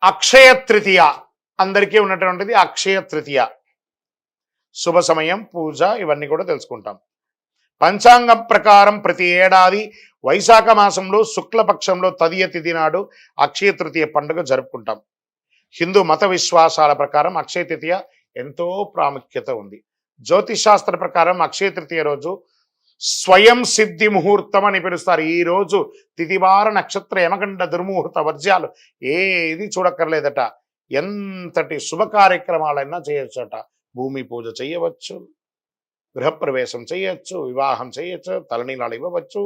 అక్షయ తృతీయ అందరికీ ఉన్నటువంటిది అక్షయ తృతీయ. శుభ సమయం, పూజ ఇవన్నీ కూడా తెలుసుకుంటాం. పంచాంగం ప్రకారం ప్రతి ఏడాది వైశాఖ మాసంలో శుక్లపక్షంలో తదియ తిథి నాడు అక్షయ తృతీయ పండుగ జరుపుకుంటాం. హిందూ మత విశ్వాసాల ప్రకారం అక్షయ తృతీయ ఎంతో ప్రాముఖ్యత ఉంది. జ్యోతిష్ శాస్త్ర ప్రకారం అక్షయ తృతీయ రోజు స్వయం సిద్ధి ముహూర్తం అని పిలుస్తారు. ఈ రోజు తిథివార నక్షత్ర యమగండ దుర్ముహూర్త వర్జ్యాలు ఏది చూడక్కర్లేదట. ఎంతటి శుభ కార్యక్రమాలైనా చేయొచ్చట. భూమి పూజ చేయవచ్చు, గృహప్రవేశం చేయొచ్చు, వివాహం చేయొచ్చు, తలనీలాలు ఇవ్వవచ్చు,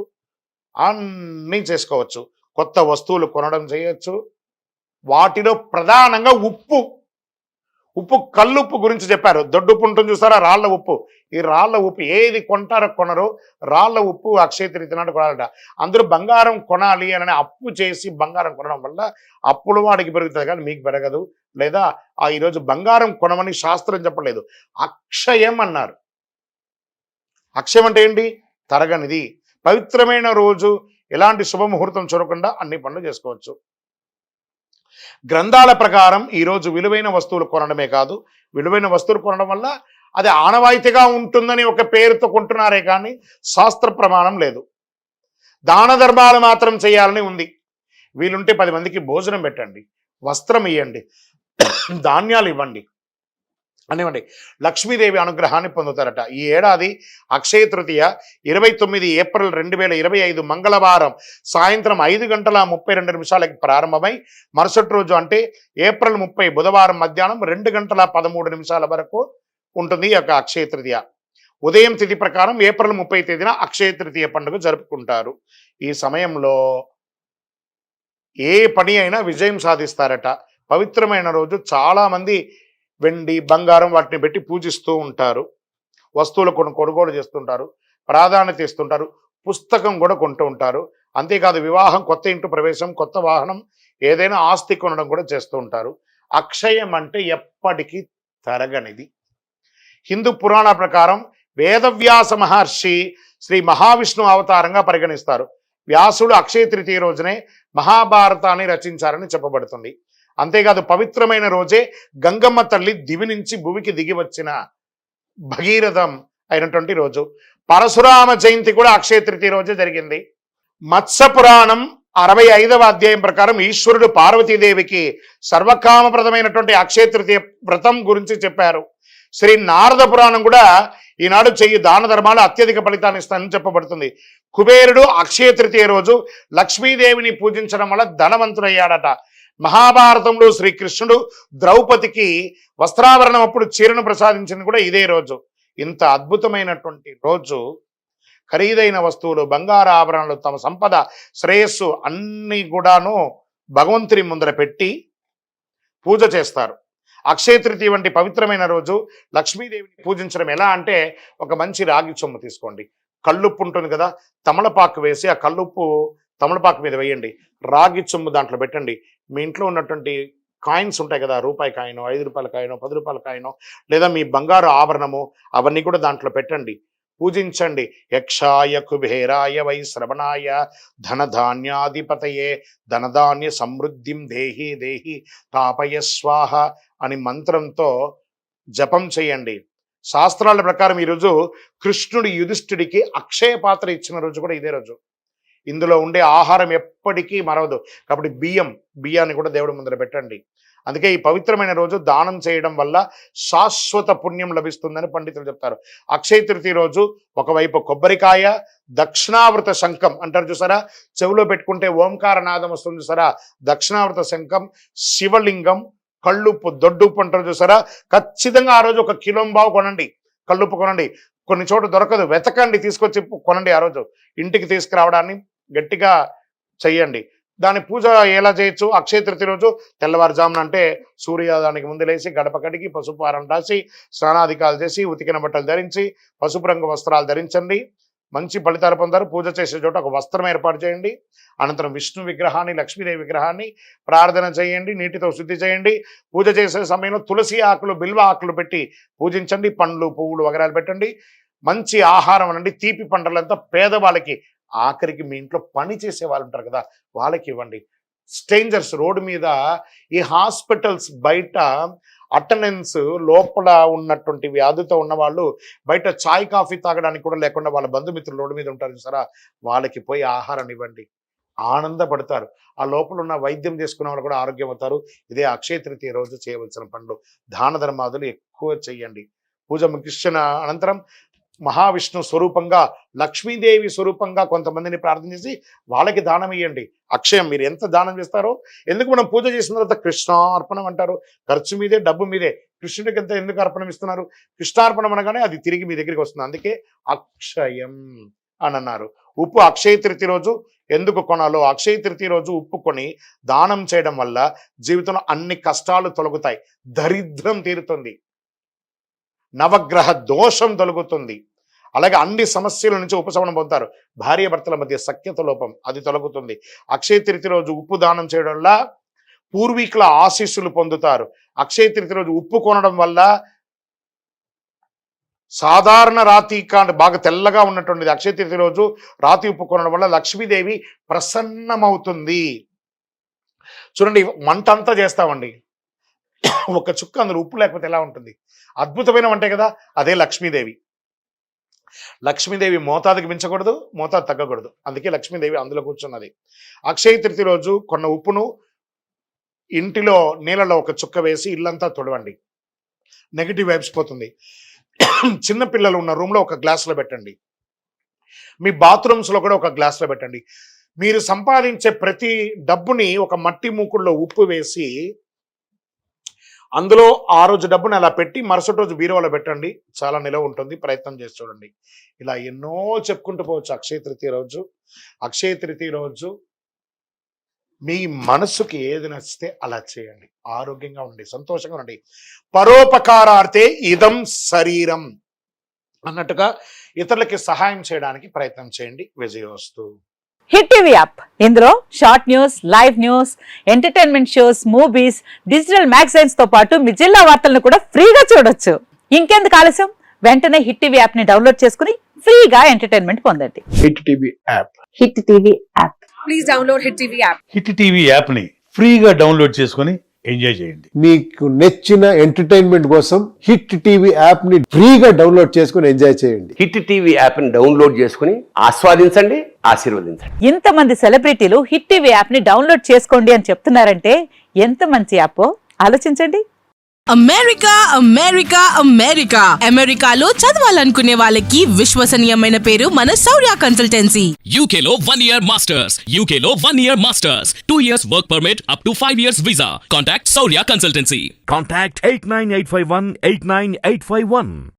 అన్నీ చేసుకోవచ్చు. కొత్త వస్తువులు కొనడం చేయొచ్చు. వాటిలో ప్రధానంగా ఉప్పు కల్లుప్పు గురించి చెప్పారు. దొడ్డుప్పు ఉంటుంది చూస్తారా, రాళ్ల ఉప్పు. ఈ రాళ్ల ఉప్పు ఏది కొంటారో కొనరో రాళ్ల ఉప్పు అక్షయ తృతీయ నాడు కొనాలట. అందరూ బంగారం కొనాలి అని అప్పు చేసి బంగారం కొనడం వల్ల అప్పులు వాడికి పెరుగుతుంది కానీ మీకు పెరగదు. లేదా ఈరోజు బంగారం కొనమని శాస్త్రం చెప్పలేదు, అక్షయం అన్నారు. అక్షయం అంటే ఏంటి? తరగనిది. పవిత్రమైన రోజు ఎలాంటి శుభముహూర్తం చూడకుండా అన్ని పనులు చేసుకోవచ్చు. గ్రంథాల ప్రకారం ఈరోజు విలువైన వస్తువులు కొనడమే కాదు, విలువైన వస్తువులు కొనడం వల్ల అది ఆనవాయితీగా ఉంటుందని ఒక పేరుతో కొంటున్నారే కానీ శాస్త్ర ప్రమాణం లేదు. దాన ధర్మాలు మాత్రం చేయాలని ఉంది. వీలుంటే 10 మందికి భోజనం పెట్టండి, వస్త్రం ఇవ్వండి, ధాన్యాలు ఇవ్వండి అనివ్వండి. లక్ష్మీదేవి అనుగ్రహాన్ని పొందుతారట. ఈ ఏడాది అక్షయ తృతీయ 29 ఏప్రిల్ 2025 మంగళవారం సాయంత్రం 5:32 ప్రారంభమై మరుసటి రోజు అంటే ఏప్రిల్ 30 బుధవారం మధ్యాహ్నం 2:13 వరకు ఉంటుంది ఈ యొక్క అక్షయ తృతీయ. ఉదయం తిథి ప్రకారం ఏప్రిల్ 30 తేదీన అక్షయ తృతీయ పండుగ జరుపుకుంటారు. ఈ సమయంలో ఏ పని అయినా విజయం సాధిస్తారట. పవిత్రమైన రోజు చాలామంది వెండి బంగారం వాటిని పెట్టి పూజిస్తూ ఉంటారు. వస్తువులు కొనుగోలు చేస్తుంటారు, ప్రాధాన్యత ఇస్తుంటారు, పుస్తకం కూడా కొంటూ ఉంటారు. అంతేకాదు వివాహం, కొత్త ఇంటి ప్రవేశం, కొత్త వాహనం, ఏదైనా ఆస్తి కొనడం కూడా చేస్తూ ఉంటారు. అక్షయం అంటే ఎప్పటికీ తరగనిది. హిందూ పురాణ ప్రకారం వేదవ్యాస మహర్షి శ్రీ మహావిష్ణు అవతారంగా పరిగణిస్తారు. వ్యాసుడు అక్షయ తృతీయ రోజునే మహాభారతాన్ని రచించారని చెప్పబడుతుంది. అంతేకాదు పవిత్రమైన రోజే గంగమ్మ తల్లి దివి నుంచి భూమికి దిగి వచ్చిన భగీరథం అయినటువంటి రోజు. పరశురామ జయంతి కూడా అక్షయ తృతీయ రోజే జరిగింది. మత్స్య పురాణం 65వ అధ్యాయం ప్రకారం ఈశ్వరుడు పార్వతీదేవికి సర్వకామప్రదమైనటువంటి అక్షయ తృతీయ వ్రతం గురించి చెప్పారు. శ్రీ నారద పురాణం కూడా ఈనాడు చెయ్యి దాన ధర్మాలు అత్యధిక ఫలితాన్ని ఇస్తానని చెప్పబడుతుంది. కుబేరుడు అక్షయ తృతీయ రోజు లక్ష్మీదేవిని పూజించడం వల్ల ధనవంతుడయ్యాడట. మహాభారతంలో శ్రీకృష్ణుడు ద్రౌపదికి వస్త్రాభరణం అప్పుడు చీరను ప్రసాదించింది కూడా ఇదే రోజు. ఇంత అద్భుతమైనటువంటి రోజు ఖరీదైన వస్తువులు, బంగారు ఆభరణాలు, తమ సంపద, శ్రేయస్సు అన్నీ కూడాను భగవంతుని ముందర పెట్టి పూజ చేస్తారు. అక్షయ తృతీయ వంటి పవిత్రమైన రోజు లక్ష్మీదేవిని పూజించడం ఎలా అంటే, ఒక మంచి రాగి చెంబు తీసుకోండి, కల్లుప్పు ఉంటుంది కదా, తమలపాకు వేసి ఆ కల్లుప్పు తమలపాకు మీద వేయండి, రాగి చెంబు దాంట్లో పెట్టండి. మీ ఇంట్లో ఉన్నటువంటి కాయిన్స్ ఉంటాయి కదా, రూపాయి కాయినో, 5 రూపాయల కాయినో, 10 రూపాయల కాయినో, లేదా మీ బంగారు ఆభరణము అవన్నీ కూడా దాంట్లో పెట్టండి, పూజించండి. యక్షాయ కుబేరాయ వై శ్రవణాయ ధనధాన్యాధిపతయే ధనధాన్య సమృద్ధిం దేహి దేహి తాపయ స్వాహ అని మంత్రంతో జపం చేయండి. శాస్త్రాల ప్రకారం ఈరోజు కృష్ణుడు యుధిష్ఠుడికి అక్షయ పాత్ర ఇచ్చిన రోజు కూడా ఇదే రోజు. ఇందులో ఉండే ఆహారం ఎప్పటికీ మరవదు కాబట్టి బియ్యాన్ని కూడా దేవుడి ముందర పెట్టండి. అందుకే ఈ పవిత్రమైన రోజు దానం చేయడం వల్ల శాశ్వత పుణ్యం లభిస్తుందని పండితులు చెప్తారు. అక్షయ తృతీయ రోజు ఒకవైపు కొబ్బరికాయ, దక్షిణావృత శంఖం అంటారు చూసారా, చెవిలో పెట్టుకుంటే ఓంకార నాదం వస్తుంది చూసారా, దక్షిణావృత శంఖం, శివలింగం, కళ్ళుప్పు, దొడ్డుప్పు అంటారు చూసారా, ఖచ్చితంగా ఆ రోజు 1 కిలో కొనండి, కళ్ళుప్పు కొనండి. కొన్ని చోట్ల దొరకదు, వెతకండి, తీసుకొచ్చి కొనండి. ఆ రోజు ఇంటికి తీసుకురావడాన్ని గట్టిగా చెయ్యండి. దాని పూజ ఎలా చేయొచ్చు? అక్షయ తృతీయ రోజు తెల్లవారుజామున అంటే సూర్యోదయానికి ముందు లేచి గడప కడిగి పసుపు ఆరం రాసి స్నానాధికాలు చేసి ఉతికిన బట్టలు ధరించి పసుపు రంగు వస్త్రాలు ధరించండి. మంచి ఫలితాలు పొందారు. పూజ చేసే చోట ఒక వస్త్రం ఏర్పాటు చేయండి. అనంతరం విష్ణు విగ్రహాన్ని, లక్ష్మీదేవి విగ్రహాన్ని ప్రార్థన చేయండి, నీటితో శుద్ధి చేయండి. పూజ చేసే సమయంలో తులసి ఆకులు, బిల్వ ఆకులు పెట్టి పూజించండి. పండ్లు, పువ్వులు వగరాలు పెట్టండి. మంచి ఆహారం అనండి, తీపి పంటలంతా పేదవాళ్ళకి, ఆఖరికి మీ ఇంట్లో పని చేసే వాళ్ళు ఉంటారు కదా వాళ్ళకి ఇవ్వండి. స్ట్రేంజర్స్ రోడ్డు మీద ఈ హాస్పిటల్స్ బయట అటెండెన్స్ లోపల ఉన్నటువంటి వ్యాధితో ఉన్న వాళ్ళు బయట చాయ్ కాఫీ తాగడానికి కూడా లేకుండా వాళ్ళ బంధుమిత్రులు రోడ్డు మీద ఉంటారు చూసారా, వాళ్ళకి పోయి ఆహారం ఇవ్వండి, ఆనందపడతారు. ఆ లోపల ఉన్న వైద్యం చేసుకున్న వాళ్ళు కూడా ఆరోగ్యం అవుతారు. ఇదే అక్షయ తృతీయ రోజు చేయవలసిన పనులు. దాన ధర్మాదులు ఎక్కువ చేయండి. పూజ ముగిసిన అనంతరం మహావిష్ణు స్వరూపంగా, లక్ష్మీదేవి స్వరూపంగా కొంతమందిని ప్రార్థన చేసి వాళ్ళకి దానం ఇవ్వండి. అక్షయం మీరు ఎంత దానం చేస్తారో, ఎందుకు మనం పూజ చేసిన తర్వాత కృష్ణార్పణం అంటారు, ఖర్చు మీదే డబ్బు మీదే, కృష్ణుడికి ఎంత ఎందుకు అర్పణం ఇస్తున్నారు? కృష్ణార్పణం అనగానే అది తిరిగి మీ దగ్గరికి వస్తుంది, అందుకే అక్షయం అని అన్నారు. ఉప్పు అక్షయ తృతీయ రోజు ఎందుకు కొనాలో, అక్షయ తృతీయ రోజు ఉప్పు కొని దానం చేయడం వల్ల జీవితంలో అన్ని కష్టాలు తొలగుతాయి, దరిద్రం తీరుతుంది, నవగ్రహ దోషం తొలగుతుంది, అలాగే అన్ని సమస్యల నుంచి ఉపశమనం పొందుతారు. భార్యాభర్తల మధ్య సఖ్యత లోపం అది తొలగుతుంది. అక్షయ తృతీయ రోజు ఉప్పు దానం చేయడం వల్ల పూర్వీకుల ఆశీస్సులు పొందుతారు. అక్షయ తృతీయ రోజు ఉప్పు కొనడం వల్ల సాధారణ రాతి కాంటి బాగా తెల్లగా ఉన్నటువంటిది అక్షయ తృతీయ రోజు రాతి ఉప్పు కొనడం వల్ల లక్ష్మీదేవి ప్రసన్నమవుతుంది. చూడండి, వంట అంతా చేస్తామండి, ఒక చుక్క అందులో ఉప్పు లేకపోతే ఎలా ఉంటుంది? అద్భుతమైన వంటే కదా, అదే లక్ష్మీదేవి. లక్ష్మీదేవి మోతాదుకి మించకూడదు, మోతాదు తగ్గకూడదు, అందుకే లక్ష్మీదేవి అందులో కూర్చున్నది. అక్షయ తృతీయ రోజు కొన్న ఉప్పును ఇంటిలో నీళ్ళలో ఒక చుక్క వేసి ఇల్లంతా తొడవండి, నెగిటివ్ వైబ్స్ పోతుంది. చిన్న పిల్లలు ఉన్న రూమ్లో ఒక గ్లాసులో పెట్టండి, మీ బాత్రూమ్స్లో కూడా ఒక గ్లాసులో పెట్టండి. మీరు సంపాదించే ప్రతి డబ్బుని ఒక మట్టి మూకుడులో ఉప్పు వేసి అందులో ఆ రోజు డబ్బుని అలా పెట్టి మరుసటి రోజు బీరువాలో పెట్టండి, చాలా నిలవ ఉంటుంది. ప్రయత్నం చేసి చూడండి. ఇలా ఎన్నో చెప్పుకుంటూ పోవచ్చు. అక్షయ తృతీయ రోజు, అక్షయ తృతీయ రోజు మీ మనసుకి ఏది నచ్చితే అలా చేయండి. ఆరోగ్యంగా ఉండండి, సంతోషంగా ఉండండి. పరోపకారార్థే ఇదం శరీరం అన్నట్టుగా ఇతరులకి సహాయం చేయడానికి ప్రయత్నం చేయండి. విజయోస్తు. హిట్ టీవీ యాప్, ఇందులో short news, live news, entertainment shows, movies, digital magazines తో పాటు మీ జిల్లా వార్తలను కూడా ఫ్రీగా చూడొచ్చు. ఇంకెందుకు ఆలస్యం, వెంటనే హిట్ టీవీ యాప్ ని డౌన్లోడ్ చేసుకుని ఫ్రీగా ఎంటర్టైన్మెంట్ పొందండి. Hit TV app, hit TV app, please download hit TV app. Hit TV app ని ఫ్రీగా డౌన్లోడ్ చేసుకొని ఎంజాయ్ చేయండి. మీకు నచ్చిన ఎంటర్టైన్మెంట్ కోసం హిట్ టీవీ యాప్ ని ఫ్రీగా డౌన్లోడ్ చేసుకుని ఎంజాయ్ చేయండి. హిట్ టీవీ యాప్ ని డౌన్లోడ్ చేసుకుని ఆస్వాదించండి, ఆశీర్వదించండి. ఇంతమంది సెలబ్రిటీలు హిట్ టీవీ యాప్ ని డౌన్లోడ్ చేసుకోండి అని చెప్తున్నారంటే ఎంత మంచి యాప్ ఆలోచించండి. అమెరికా అమెరికా అమెరికా అమెరికాలో చదవాలనుకునే వాళ్ళకి విశ్వసనీయమైన పేరు మన శౌర్య కన్సల్టెన్సీ. UK లో 1 year masters, UK లో 1 year masters, 2 years work permit up to 5 years visa. Contact Saurya Consultancy. Contact 89851 89851.